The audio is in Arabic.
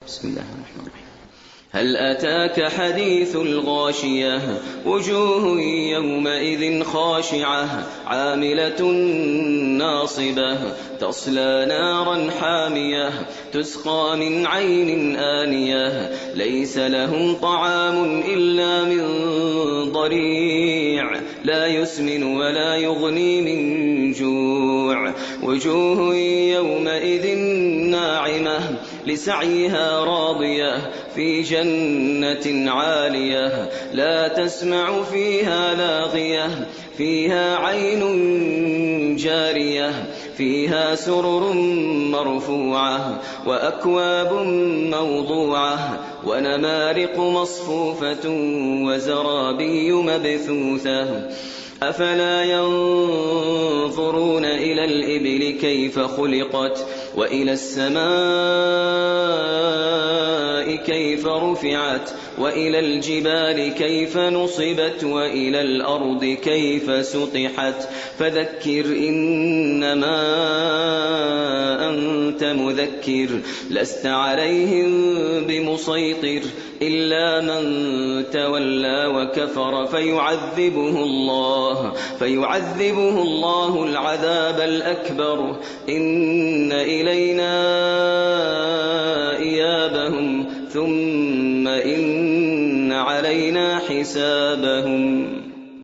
بسم الله الرحمن الرحيم. هل أتاك حديث الغاشية وجوه يومئذ خاشعة عاملة ناصبة تصلى نارا حامية تسقى من عين آنية ليس لهم طعام إلا من ضريع لا يسمن ولا يغني من جوع وجوه يومئذ ناعمة لسعيها راضية في جنة عالية لا تسمع فيها لاغية فيها عين جارية فيها سرر مرفوعة وأكواب موضوعة ونمارق مصفوفة وزرابي مبثوثة أفلا ينظرون إلى الإبل كيف خلقت وإلى السماء كيف رفعت وإلى الجبال كيف نصبت وإلى الأرض كيف سطحت فذكر إنما أنت مذكر لست عليهم بمسيطر إلا من تولى وكفر فيعذبه الله العذاب الأكبر إن إلينا إيابهم ثم إن علينا حسابهم.